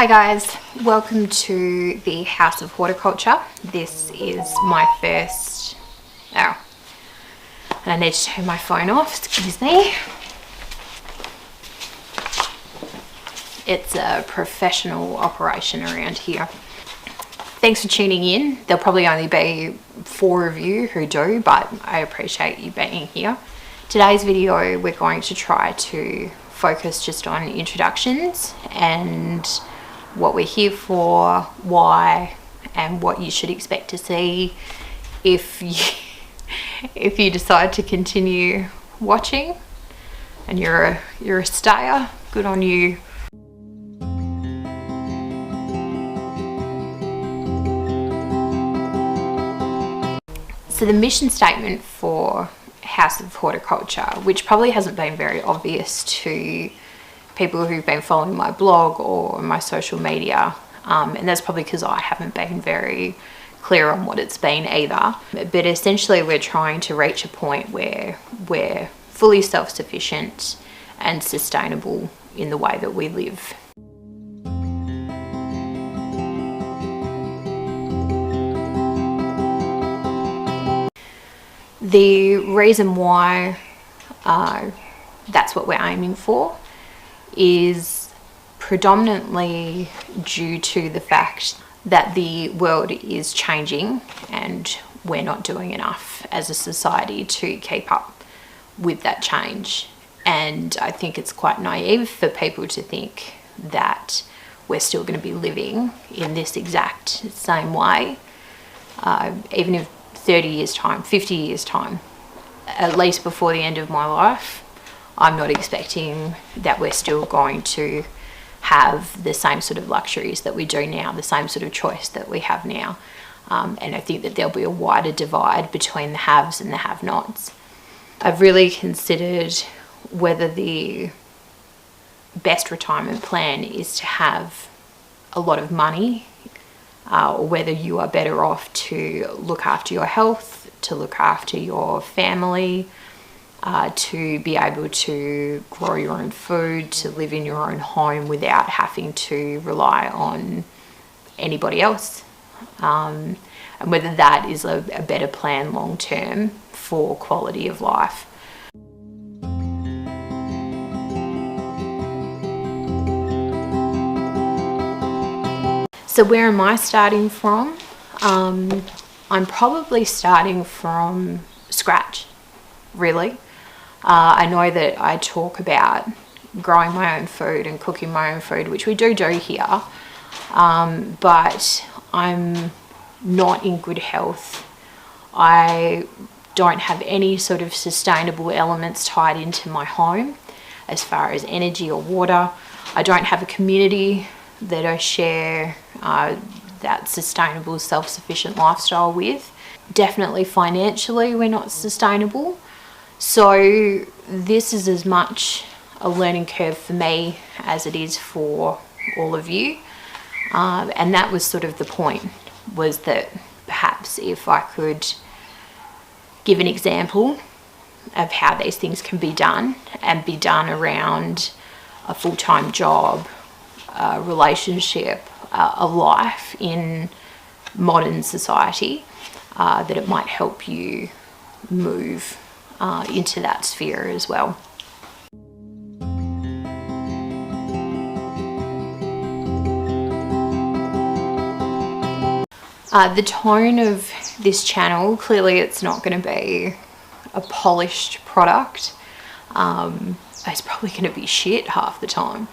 Hi guys, welcome to the House of Horticulture. This is my first, and I need to turn my phone off, excuse me. It's a professional operation around here. Thanks for tuning in. There'll probably only be 4 of you who do, but I appreciate you being here. Today's video, we're going to try to focus just on introductions and what we're here for, why, and what you should expect to see if you decide to continue watching and you're a stayer. Good on you. So the mission statement for House of Horticulture, which probably hasn't been very obvious to people who've been following my blog or my social media, and that's probably because I haven't been very clear on what it's been either. But essentially we're trying to reach a point where we're fully self-sufficient and sustainable in the way that we live. The reason why that's what we're aiming for is predominantly due to the fact that the world is changing and we're not doing enough as a society to keep up with that change. And I think it's quite naive for people to think that we're still going to be living in this exact same way, even if 30 years time, 50 years time, at least before the end of my life, I'm not expecting that we're still going to have the same sort of luxuries that we do now, the same sort of choice that we have now. And I think that there'll be a wider divide between the haves and the have-nots. I've really considered whether the best retirement plan is to have a lot of money, or whether you are better off to look after your health, to look after your family, to be able to grow your own food, to live in your own home without having to rely on anybody else, and whether that is a better plan long term for quality of life. So where am I starting from? I'm probably starting from scratch, really. I know that I talk about growing my own food and cooking my own food, which we do here, but I'm not in good health. I don't have any sort of sustainable elements tied into my home as far as energy or water. I don't have a community that I share that sustainable, self-sufficient lifestyle with. Definitely financially, we're not sustainable. So this is as much a learning curve for me as it is for all of you. And that was sort of the point, was that perhaps if I could give an example of how these things can be done, and be done around a full-time job, a relationship, a life in modern society, that it might help you move into that sphere as well. The tone of this channel, clearly it's not going to be a polished product. It's probably going to be shit half the time,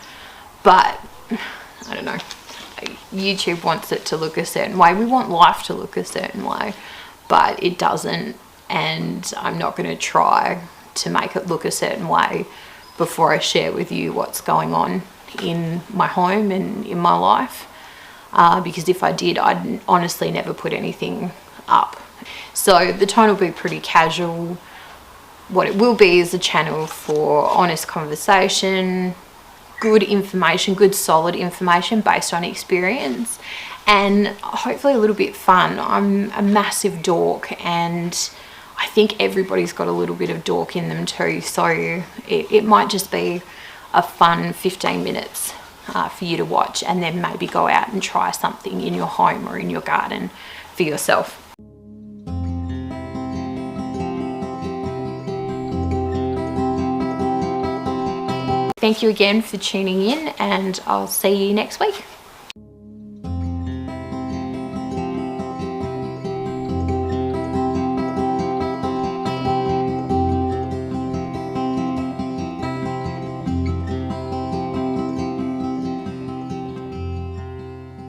but I don't know. YouTube wants it to look a certain way. We want life to look a certain way, but it doesn't, and I'm not going to try to make it look a certain way before I share with you what's going on in my home and in my life, because if I did, I'd honestly never put anything up. So the tone will be pretty casual. What it will be is a channel for honest conversation, good information, good solid information based on experience, and hopefully a little bit fun. I'm a massive dork, and I think everybody's got a little bit of dork in them too, so it might just be a fun 15 minutes for you to watch, and then maybe go out and try something in your home or in your garden for yourself. Thank you again for tuning in, and I'll see you next week.